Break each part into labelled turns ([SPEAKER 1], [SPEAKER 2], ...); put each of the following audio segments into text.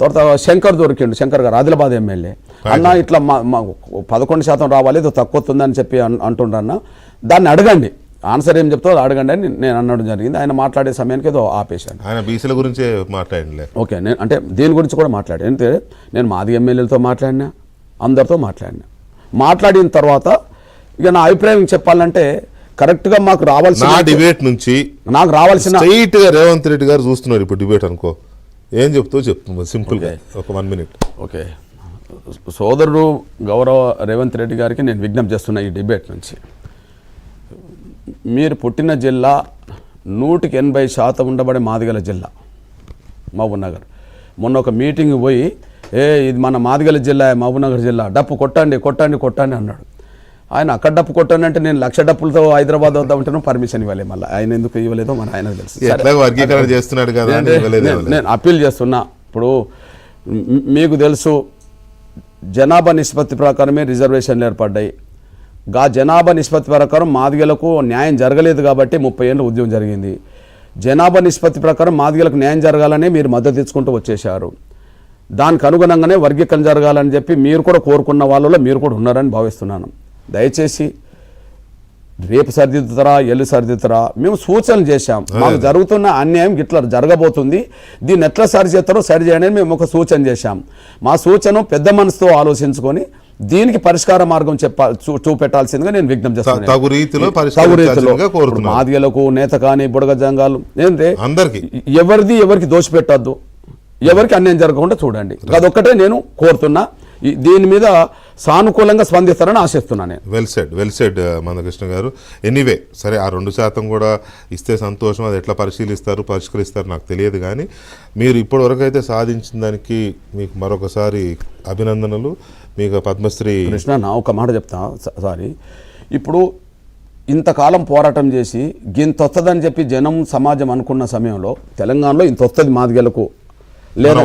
[SPEAKER 1] తర్వాత శంకర్ దొరికిండు, శంకర్ గారు ఆదిలాబాద్ ఎమ్మెల్యే. అన్న ఇట్లా మా 11% రావాలి, ఏదో తక్కువ వస్తుందని చెప్పి అంటుండన్న, దాన్ని అడగండి, ఆన్సర్ ఏం చెప్తారో అడగండి అని నేను అనడం జరిగింది. ఆయన మాట్లాడే సమయానికి ఏదో ఆపేశాను.
[SPEAKER 2] ఆయన బీసీల గురించే మాట్లాడండి.
[SPEAKER 1] ఓకే, నేను అంటే దీని గురించి కూడా మాట్లాడాను. అంటే నేను మాది ఎమ్మెల్యేలతో మాట్లాడినా, అందరితో మాట్లాడిన తర్వాత ఇక నా అభిప్రాయం చెప్పాలంటే కరెక్ట్గా మాకు రావాల్సిన
[SPEAKER 2] డిబేట్ నుంచి
[SPEAKER 1] నాకు రావాల్సిన
[SPEAKER 2] స్ట్రైట్గా రేవంత్ రెడ్డి గారు చూస్తున్నారు ఇప్పుడు డిబేట్ అనుకో, ఏం చెప్తావు చెప్పు సింపుల్గా ఒక 1 minute.
[SPEAKER 1] ఓకే, సోదరుడు గౌరవ రేవంత్ రెడ్డి గారికి నేను విజ్ఞప్తి చేస్తున్నా ఈ డిబేట్ నుంచి, మీరు పుట్టిన జిల్లా 180% ఉండబడే మాదిగల జిల్లా మహబూబ్నగర్. మొన్న ఒక మీటింగ్ పోయి ఇది మన మాదిగల జిల్లా, మహబూబ్నగర్ జిల్లా, డప్పు కొట్టండి కొట్టండి కొట్టండి అన్నాడు. ఆయన అక్కడ డప్పు కొట్టండి అంటే నేను 1,00,000 డప్పులతో హైదరాబాద్ వద్దామంటే పర్మిషన్ ఇవ్వలే. మళ్ళీ ఆయన ఎందుకు ఇవ్వలేదో మన ఆయనకు తెలుసు. నేను అప్పీల్ చేస్తున్నా, ఇప్పుడు మీకు తెలుసు జనాభా నిష్పత్తి ప్రకారమే రిజర్వేషన్లు ఏర్పడ్డాయి. జనాభా నిష్పత్తి ప్రకారం మాదిగలకు న్యాయం జరగలేదు కాబట్టి 30 ఏళ్ళు ఉద్యమం జరిగింది. జనాభా నిష్పత్తి ప్రకారం మాదిగలకు న్యాయం జరగాలని మీరు మద్దతు తెచ్చుకుంటూ వచ్చేశారు. దానికి అనుగుణంగానే వర్గీకరణ జరగాలని చెప్పి మీరు కూడా కోరుకున్న వాళ్ళలో మీరు కూడా ఉన్నారని భావిస్తున్నాను. దయచేసి రేపు సరిదిద్దుతారా, ఎల్లు సరిదిద్దుతారా, మేము సూచనలు చేశాం. మాకు జరుగుతున్న అన్యాయం ఇట్లా జరగబోతుంది, దీన్ని ఎట్లా సరి చేస్తారో సరి చేయండి మేము ఒక సూచన చేశాం. మా సూచన పెద్ద మనసుతో ఆలోచించుకొని దీనికి పరిష్కార మార్గం చూపెట్టాల్సిందిగా నేను విజ్ఞప్తి చేస్తాను.
[SPEAKER 2] తగు రీతిలో
[SPEAKER 1] మాదిగలకు నేత కానీ బుడగ జంగాలు ఏంటంటే ఎవరికి దోషపెట్టద్దు, ఎవరికి అన్యాయం జరగకుండా చూడండి, అదొక్కటే నేను కోరుతున్నా. దీని మీద సానుకూలంగా స్పందిస్తారని ఆశిస్తున్నాను నేను.
[SPEAKER 2] వెల్ సెడ్ మందకృష్ణ గారు. ఎనీవే సరే, ఆ 2% కూడా ఇస్తే సంతోషం. అది ఎట్లా పరిష్కరిస్తారు నాకు తెలియదు, కానీ మీరు ఇప్పటివరకు అయితే సాధించిన దానికి మీకు మరొకసారి అభినందనలు. మీకు పద్మశ్రీ.
[SPEAKER 1] కృష్ణ, నా ఒక మాట చెప్తా, సారీ, ఇప్పుడు ఇంతకాలం పోరాటం చేసి ఇంత వస్తుందని చెప్పి జనం సమాజం అనుకున్న సమయంలో తెలంగాణలో ఇంత వస్తుంది మాదిగలకు, లేదా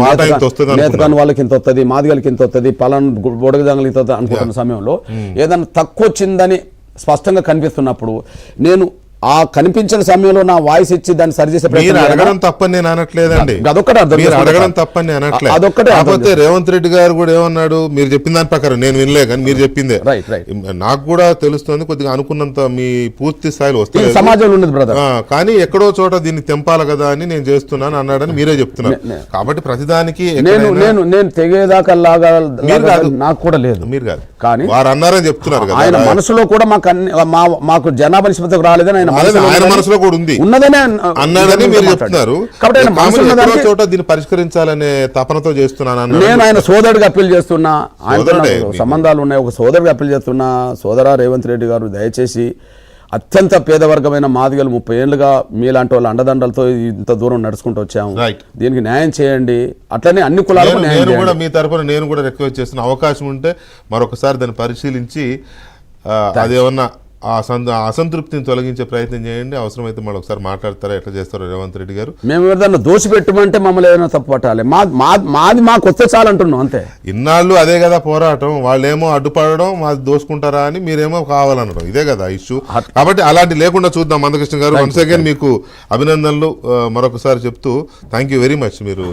[SPEAKER 1] నేతకాని వాళ్ళకి ఇంత వస్తుంది, మాదిగలకి ఇంత వస్తుంది, పలానా బొడగజంగలకి ఇంత వస్తుంది అనుకుంటున్న సమయంలో ఏదైనా తక్కువ వచ్చిందని స్పష్టంగా కనిపిస్తున్నప్పుడు నేను ఆ కనిపించిన సమయంలో నా వాయిస్ ఇచ్చి దాన్ని సరిచేసే
[SPEAKER 2] అడగడం తప్పని నేను అనట్లేదండి, అడగడం తప్పని అనట్లేదు. కాకపోతే రేవంత్ రెడ్డి గారు కూడా ఏమన్నాడు, మీరు చెప్పిన దాని ప్రకారం నేను వినలే కానీ మీరు చెప్పిందే నాకు కూడా తెలుస్తుంది, కొద్దిగా అనుకున్నంత మీ పూర్తి స్థాయిలో వస్తుంది
[SPEAKER 1] సమాజంలో ఉన్నది బ్రదర్,
[SPEAKER 2] కానీ ఎక్కడో చోట దీన్ని తెంపాలి కదా అని నేను చేస్తున్నాను అన్నాడని మీరే చెప్తున్నారు. కాబట్టి ప్రతిదానికి
[SPEAKER 1] నేను తెగేదాకా నాకు కూడా లేదు,
[SPEAKER 2] మీరు కాదు
[SPEAKER 1] కానీ
[SPEAKER 2] వారు అన్నారని చెప్తున్నారు కదా.
[SPEAKER 1] ఆయన మనసులో కూడా మాకు జనాభా నిష్పత్తికి రాలేదని
[SPEAKER 2] ఆయన మనసులో కూడా ఉంది అన్నాడని మీరు చెప్తున్నారు. కాబట్టి చోట దీన్ని పరిష్కరించాలనే తపనతో చేస్తున్నాను.
[SPEAKER 1] నేను ఆయన సోదరుడిగా అప్పీల్ చేస్తున్నా, ఆయన సంబంధాలు ఉన్నాయి, ఒక సోదరుడిగా అప్పీల్ చేస్తున్నా. సోదరా రేవంత్ రెడ్డి గారు, దయచేసి అత్యంత పేదవర్గమైన మాదిగలు 30 ఏళ్ళుగా మీలాంటి వాళ్ళ అండదండలతో ఇంత దూరం నడుచుకుంటూ వచ్చాము, దీనికి న్యాయం చేయండి. అట్లనే అన్ని కులాలకు
[SPEAKER 2] నేను కూడా మీ తరఫున నేను కూడా రిక్వెస్ట్ చేస్తున్న, అవకాశం ఉంటే మరొకసారి దాన్ని పరిశీలించి అదేమన్నా ఆ అసంతృప్తిని తొలగించే ప్రయత్నం చేయండి. అవసరమైతే మళ్ళీ ఒకసారి మాట్లాడతారా, ఎట్లా చేస్తారో రేవంత్ రెడ్డి గారు.
[SPEAKER 1] మేము ఏదైనా దోషి పెట్టమంటే మమ్మల్ని ఏదైనా తప్పు పట్టాలి, మాది మాకు వస్తే చాలంటున్నాం అంతే.
[SPEAKER 2] ఇన్నాళ్ళు అదే కదా పోరాటం, వాళ్ళేమో అడ్డుపడడం, మాది దోసుకుంటారా అని మీరేమో కావాలనడం, ఇదే కదా ఇష్యూ. కాబట్టి అలాంటి లేకుండా చూద్దాం. మందకృష్ణ గారు, వన్స్ అగైన్ మీకు అభినందనలు మరొకసారి చెప్తూ థ్యాంక్ యూ వెరీ మచ్. మీరు